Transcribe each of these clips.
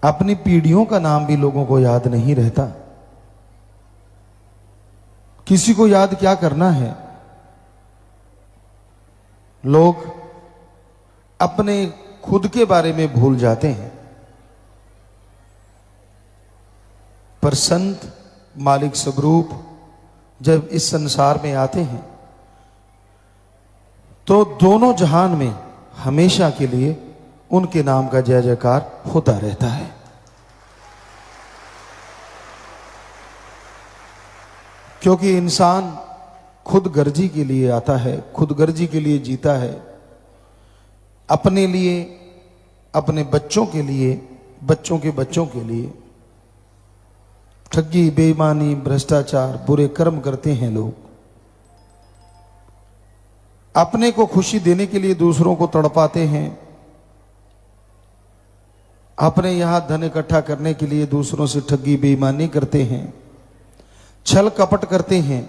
अपनी पीढ़ियों का नाम भी लोगों को याद नहीं रहता। किसी को याद क्या करना है, लोग अपने खुद के बारे में भूल जाते हैं। पर संत मालिक स्वरूप जब इस संसार में आते हैं तो दोनों जहान में हमेशा के लिए उनके नाम का जय जयकार होता रहता है। क्योंकि इंसान खुदगर्जी के लिए आता है, खुदगर्जी के लिए जीता है, अपने लिए, अपने बच्चों के लिए, बच्चों के बच्चों के लिए। ठगी, बेईमानी, भ्रष्टाचार, बुरे कर्म करते हैं लोग। अपने को खुशी देने के लिए दूसरों को तड़पाते हैं। अपने यहां धन इकट्ठा करने के लिए दूसरों से ठगी बेईमानी करते हैं, छल कपट करते हैं।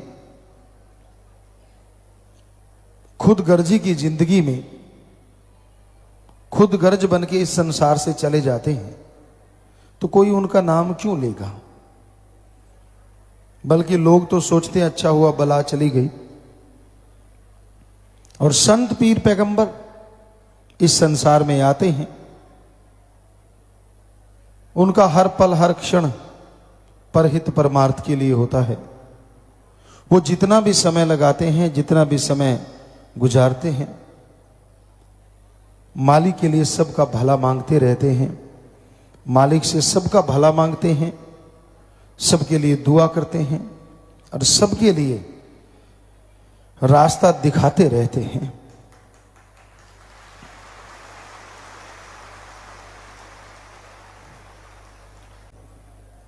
खुदगर्जी की जिंदगी में खुदगर्ज बन के इस संसार से चले जाते हैं तो कोई उनका नाम क्यों लेगा। बल्कि लोग तो सोचते हैं अच्छा हुआ बला चली गई। और संत पीर पैगंबर इस संसार में आते हैं, उनका हर पल हर क्षण परहित परमार्थ के लिए होता है। वो जितना भी समय लगाते हैं, जितना भी समय गुजारते हैं, मालिक के लिए सबका भला मांगते रहते हैं। मालिक से सबका भला मांगते हैं, सबके लिए दुआ करते हैं और सबके लिए रास्ता दिखाते रहते हैं।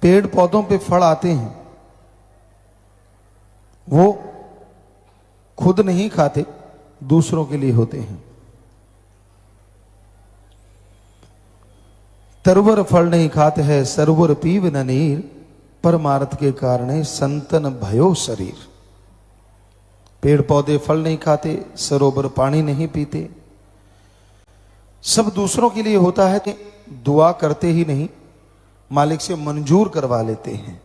पेड़ पौधों पे फल आते हैं, वो खुद नहीं खाते, दूसरों के लिए होते हैं। तरवर फल नहीं खाते हैं, सरवर पीव न नीर, परमार्थ के कारण संतन भयो शरीर। पेड़ पौधे फल नहीं खाते, सरोवर पानी नहीं पीते, सब दूसरों के लिए होता है। कि दुआ करते ही नहीं, मालिक से मंजूर करवा लेते हैं।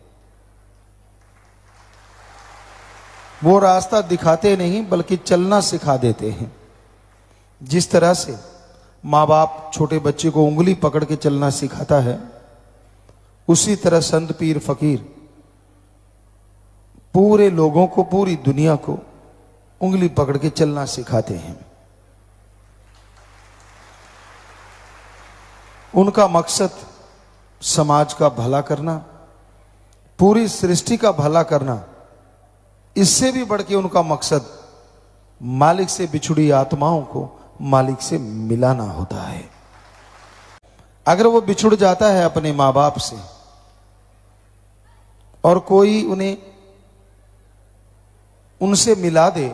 वो रास्ता दिखाते नहीं बल्कि चलना सिखा देते हैं। जिस तरह से माँ बाप छोटे बच्चे को उंगली पकड़ के चलना सिखाता है, उसी तरह संत पीर फकीर पूरे लोगों को, पूरी दुनिया को उंगली पकड़ के चलना सिखाते हैं। उनका मकसद समाज का भला करना, पूरी सृष्टि का भला करना। इससे भी बढ़ के उनका मकसद मालिक से बिछुड़ी आत्माओं को मालिक से मिलाना होता है। अगर वो बिछुड़ जाता है अपने माँ बाप से और कोई उन्हें उनसे मिला दे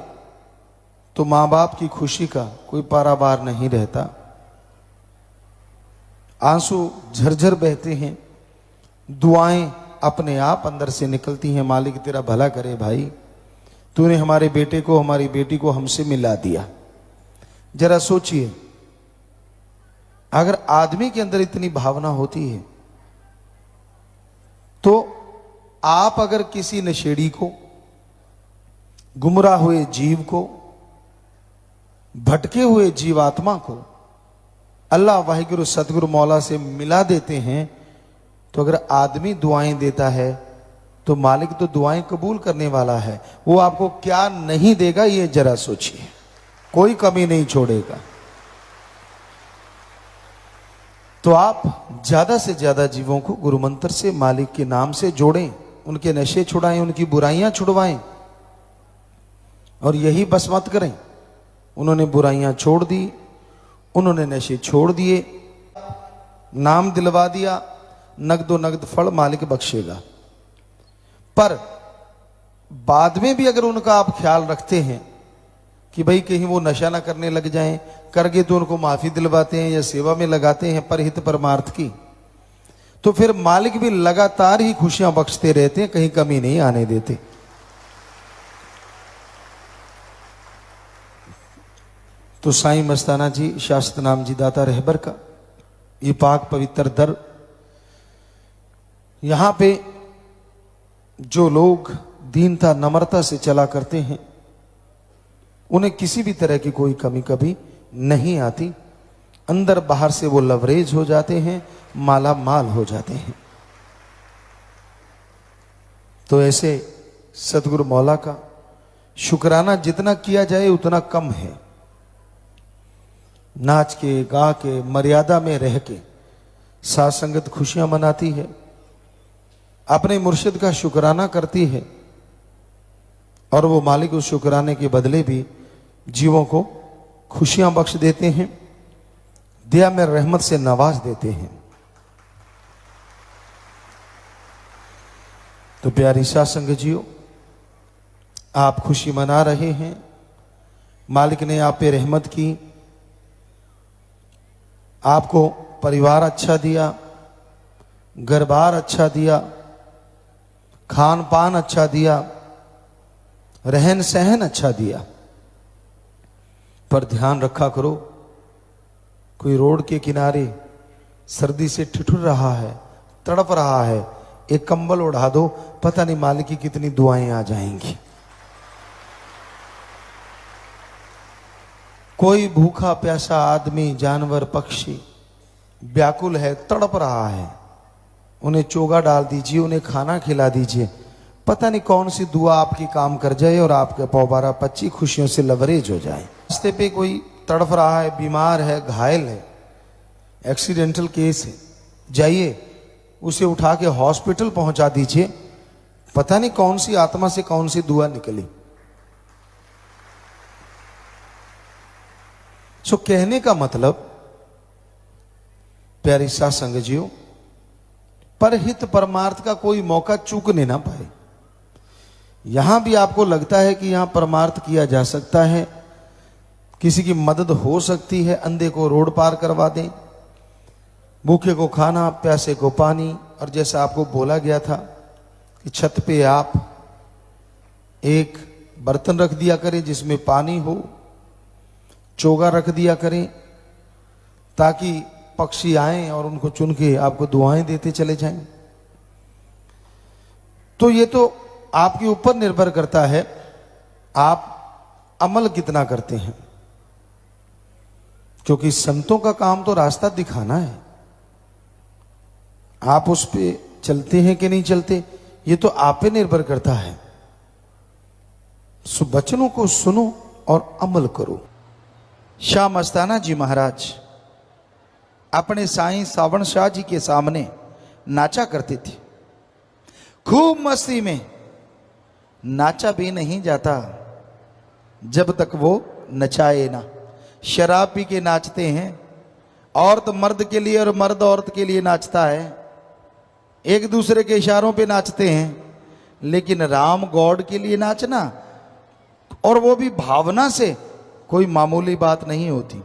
तो माँ बाप की खुशी का कोई पारावार नहीं रहता। आंसू झरझर बहते हैं, दुआएं अपने आप अंदर से निकलती हैं, मालिक तेरा भला करे भाई, तूने हमारे बेटे को, हमारी बेटी को हमसे मिला दिया। जरा सोचिए, अगर आदमी के अंदर इतनी भावना होती है तो आप अगर किसी नशेड़ी को, गुमराह हुए जीव को, भटके हुए जीवात्मा को अल्लाह वाहिगुरु सतगुरु मौला से मिला देते हैं, तो अगर आदमी दुआएं देता है तो मालिक तो दुआएं कबूल करने वाला है। वो आपको क्या नहीं देगा ये जरा सोचिए, कोई कमी नहीं छोड़ेगा। तो आप ज्यादा से ज्यादा जीवों को गुरु मंत्र से, मालिक के नाम से जोड़ें, उनके नशे छुड़ाएं, उनकी बुराइयां छुड़वाएं। और यही बस मत करें, उन्होंने बुराइयां छोड़ दी, उन्होंने नशे छोड़ दिए, नाम दिलवा दिया, नगदो नगद फल मालिक बख्शेगा। पर बाद में भी अगर उनका आप ख्याल रखते हैं कि भाई कहीं वो नशा ना करने लग जाएं, कर गए तो उनको माफी दिलवाते हैं या सेवा में लगाते हैं परहित परमार्थ की, तो फिर मालिक भी लगातार ही खुशियां बख्शते रहते हैं, कहीं कमी नहीं आने देते। तो साईं मस्ताना जी, शास्त्र नाम जी दाता रहबर का ये पाक पवित्र दर यहां पे जो लोग दीनता नम्रता से चला करते हैं उन्हें किसी भी तरह की कोई कमी कभी नहीं आती। अंदर बाहर से वो लवरेज हो जाते हैं, माला माल हो जाते हैं। तो ऐसे सदगुरु मौला का शुक्राना जितना किया जाए उतना कम है। नाच के गा के मर्यादा में रह के साथ संगत खुशियां मनाती है, अपने मुर्शिद का शुक्राना करती है और वो मालिक उस शुक्राने के बदले भी जीवों को खुशियां बख्श देते हैं, दया में रहमत से नवाज देते हैं। तो प्यारी साध संगत जियो, आप खुशी मना रहे हैं, मालिक ने आप पे रहमत की, आपको परिवार अच्छा दिया, घर बार अच्छा दिया, खान पान अच्छा दिया, रहन सहन अच्छा दिया। पर ध्यान रखा करो, कोई रोड के किनारे सर्दी से ठिठुर रहा है, तड़प रहा है, एक कंबल उड़ा दो, पता नहीं मालिक की कितनी दुआएं आ जाएंगी। कोई भूखा प्यासा आदमी, जानवर, पक्षी व्याकुल है, तड़प रहा है, उन्हें चोगा डाल दीजिए, उन्हें खाना खिला दीजिए, पता नहीं कौन सी दुआ आपकी काम कर जाए और आपके पौबारा पच्ची खुशियों से लवरेज हो जाए। रास्ते पे कोई तड़फ रहा है, बीमार है, घायल है, एक्सीडेंटल केस है, जाइए उसे उठा के हॉस्पिटल पहुंचा दीजिए, पता नहीं कौन सी आत्मा से कौन सी दुआ निकली। सो कहने का मतलब प्यारी साध संगत जियो, परहित परमार्थ का कोई मौका चूकने ना पाए। यहां भी आपको लगता है कि यहां परमार्थ किया जा सकता है, किसी की मदद हो सकती है, अंधे को रोड पार करवा दें, भूखे को खाना, प्यासे को पानी, और जैसा आपको बोला गया था कि छत पे आप एक बर्तन रख दिया करें जिसमें पानी हो, चोगा रख दिया करें ताकि पक्षी आएं और उनको चुन के आपको दुआएं देते चले जाएं। तो ये तो आपके ऊपर निर्भर करता है, आप अमल कितना करते हैं, क्योंकि संतों का काम तो रास्ता दिखाना है। आप उस पे चलते हैं कि नहीं चलते, ये तो आप पे निर्भर करता है। वचनों को सुनो और अमल करो। शाह मस्ताना जी महाराज अपने साईं सावण शाह जी के सामने नाचा करते थे। खूब मस्ती में नाचा भी नहीं जाता जब तक वो नचाए ना। शराब पी के नाचते हैं, औरत मर्द के लिए और मर्द औरत के लिए नाचता है, एक दूसरे के इशारों पे नाचते हैं, लेकिन राम गॉड के लिए नाचना, और वो भी भावना से, कोई मामूली बात नहीं होती।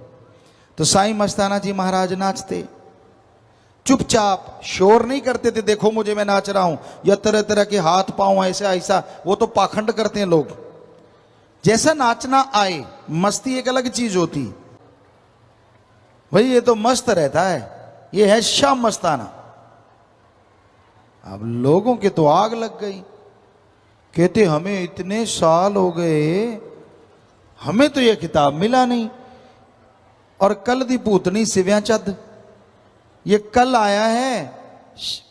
तो साईं मस्ताना जी महाराज नाचते, चुपचाप, शोर नहीं करते थे, देखो मुझे मैं नाच रहा हूं, या तरह तरह के हाथ पांव ऐसा ऐसा, वो तो पाखंड करते हैं लोग। जैसा नाचना आए, मस्ती एक अलग चीज होती भाई, ये तो मस्त रहता है, ये है शाह मस्ताना। अब लोगों के तो आग लग गई, कहते हमें इतने साल हो गए, हमें तो यह किताब मिला नहीं, और कल दी पूतनी सिव्या चद, ये कल आया है।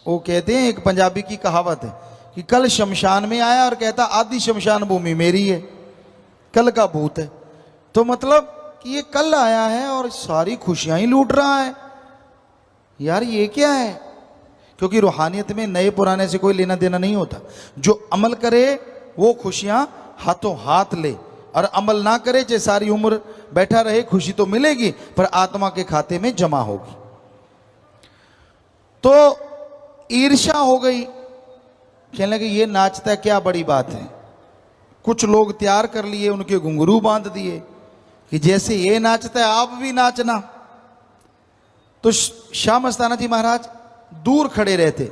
वो कहते हैं, एक पंजाबी की कहावत है कि कल शमशान में आया और कहता आधी शमशान भूमि मेरी है, कल का भूत है। तो मतलब कि ये कल आया है और सारी खुशियां ही लूट रहा है। यार ये क्या है? क्योंकि रूहानियत में नए पुराने से कोई लेना देना नहीं होता। जो अमल करे वो खुशियां हाथों हाथ ले, और अमल ना करे चाहे सारी उम्र बैठा रहे, खुशी तो मिलेगी पर आत्मा के खाते में जमा होगी। तो ईर्ष्या हो गई, कहने लगे ये नाचता है, क्या बड़ी बात है। कुछ लोग तैयार कर लिए, उनके घुंघरू बांध दिए कि जैसे ये नाचता है आप भी नाचना। तो शाह मस्ताना जी महाराज दूर खड़े रहते,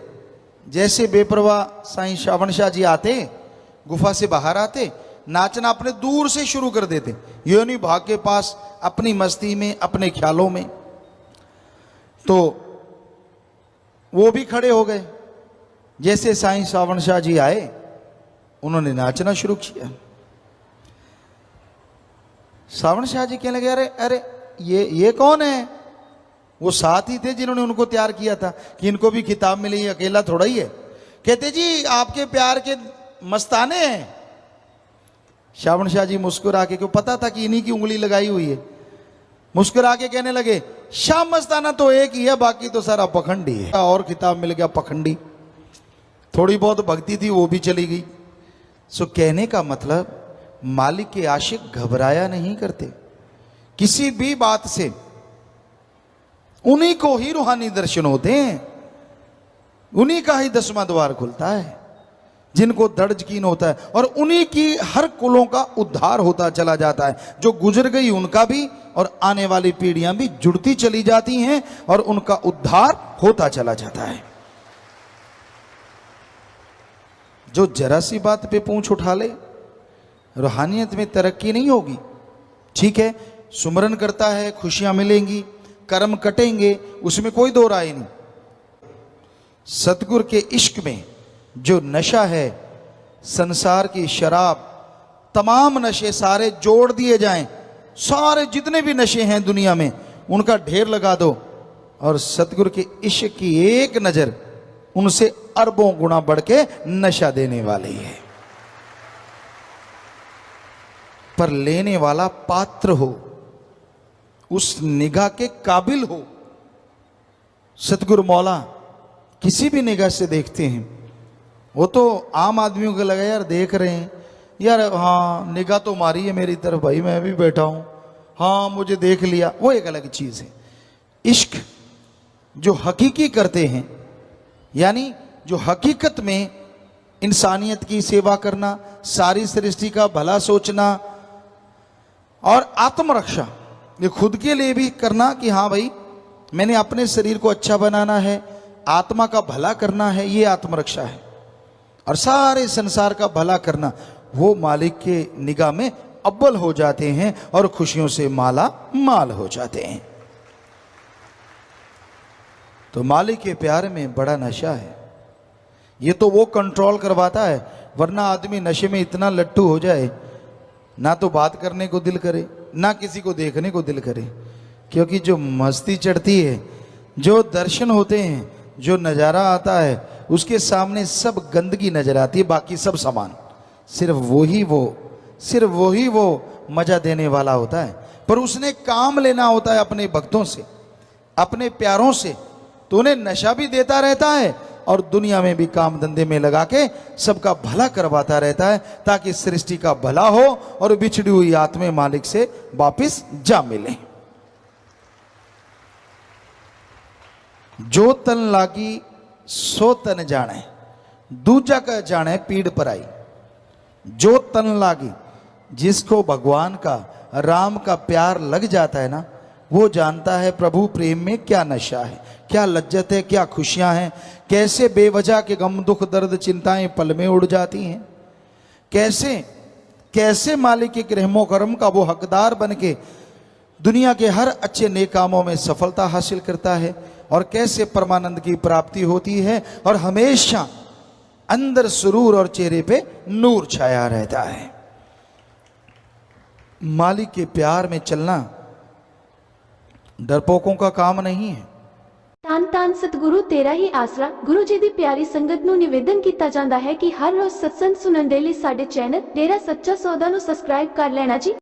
जैसे बेपरवाह साईं सावण शाह जी आते, गुफा से बाहर आते, नाचना अपने दूर से शुरू कर देते, ये नहीं भाग के पास, अपनी मस्ती में, अपने ख्यालों में। तो वो भी खड़े हो गए, जैसे साईं सावण शाह जी आए, उन्होंने नाचना शुरू किया। सावण शाह जी कहने लगे, अरे अरे ये कौन है? वो साथ ही थे जिन्होंने उनको तैयार किया था कि इनको भी खिताब मिले, ये अकेला थोड़ा ही है। कहते जी आपके प्यार के मस्ताने हैं। सावण शाह जी मुस्कुरा के, क्यों पता था कि इन्हीं की उंगली लगाई हुई है, मुस्कुरा के कहने लगे, शाह मस्ताना तो एक ही है, बाकी तो सारा पखंडी है। और खिताब मिल गया पखंडी। थोड़ी बहुत भक्ति थी वो भी चली गई। सो कहने का मतलब, मालिक के आशिक घबराया नहीं करते किसी भी बात से। उन्हीं को ही रूहानी दर्शन होते हैं, उन्हीं का ही 10वां द्वार खुलता है, जिनको दृढ़ यकीन होता है, और उन्हीं की हर कुलों का उद्धार होता चला जाता है। जो गुजर गई उनका भी, और आने वाली पीढ़ियां भी जुड़ती चली जाती हैं और उनका उद्धार होता चला जाता है। जो जरा सी बात पे पूंछ उठा ले, रूहानियत में तरक्की नहीं होगी। ठीक है, सुमरन करता है, खुशियां मिलेंगी, कर्म कटेंगे, उसमें कोई दो राय नहीं। सतगुरु के इश्क में जो नशा है, संसार की शराब, तमाम नशे सारे जोड़ दिए जाएं, सारे जितने भी नशे हैं दुनिया में, उनका ढेर लगा दो, और सतगुरु के इश्क की एक नजर उनसे अरबों गुना बढ़ के नशा देने वाली है। पर लेने वाला पात्र हो, उस निगाह के काबिल हो। सतगुरु मौला किसी भी निगाह से देखते हैं। वो तो आम आदमियों को लगा यार देख रहे हैं, यार हाँ निगाह तो मारी है मेरी तरफ, भाई मैं भी बैठा हूं, हाँ मुझे देख लिया, वो एक अलग चीज है। इश्क जो हकीकी करते हैं, यानी जो हकीकत में इंसानियत की सेवा करना, सारी सृष्टि का भला सोचना और आत्मरक्षा, ये खुद के लिए भी करना कि हाँ भाई मैंने अपने शरीर को अच्छा बनाना है, आत्मा का भला करना है, ये आत्मरक्षा है। और सारे संसार का भला करना, वो मालिक के निगाह में अव्वल हो जाते हैं और खुशियों से माला माल हो जाते हैं। तो मालिक के प्यार में बड़ा नशा है। ये तो वो कंट्रोल करवाता है, वरना आदमी नशे में इतना लट्टू हो जाए, ना तो बात करने को दिल करे, ना किसी को देखने को दिल करे। क्योंकि जो मस्ती चढ़ती है, जो दर्शन होते हैं, जो नज़ारा आता है, उसके सामने सब गंदगी नजर आती है, बाकी सब समान। सिर्फ वही वो मजा देने वाला होता है। पर उसने काम लेना होता है अपने भक्तों से, अपने प्यारों से, तो उन्हें नशा भी देता रहता है और दुनिया में भी काम धंधे में लगा के सबका भला करवाता रहता है, ताकि सृष्टि का भला हो और बिछड़ी हुई आत्मा मालिक से वापिस जा मिले। जो तन लागी सो तन जाने, दूजा का जाने पीड़ पर आई। जो तन लागी, जिसको भगवान का, राम का प्यार लग जाता है ना, वो जानता है प्रभु प्रेम में क्या नशा है, क्या लज्जत है, क्या खुशियां हैं, कैसे बेवजह के गम दुख दर्द चिंताएं पल में उड़ जाती हैं, कैसे कैसे मालिक के रहमो करम का वो हकदार बन के दुनिया के हर अच्छे नेक कामों में सफलता हासिल करता है, और कैसे परमानंद की प्राप्ति होती है और हमेशा अंदर सुरूर और चेहरे पे नूर छाया रहता है। मालिक के प्यार में चलना डरपोकों का काम नहीं है। ਧੰਨ ਧੰਨ ਸਤਿਗੁਰੂ ਤੇਰਾ ਹੀ ਆਸਰਾ। ਗੁਰੂ ਜੀ ਦੀ ਪਿਆਰੀ ਸੰਗਤ ਨੂੰ ਨਿਵੇਦਨ ਕੀਤਾ ਜਾਂਦਾ ਹੈ ਕਿ ਹਰ ਰੋਜ਼ ਸਤਸੰਗ ਸੁਣਨ ਦੇ ਲਈ ਸਾਡੇ ਚੈਨਲ ਡੇਰਾ ਸੱਚਾ ਸੌਦਾ ਨੂੰ ਸਬਸਕ੍ਰਾਈਬ ਕਰ ਲੈਣਾ ਜੀ।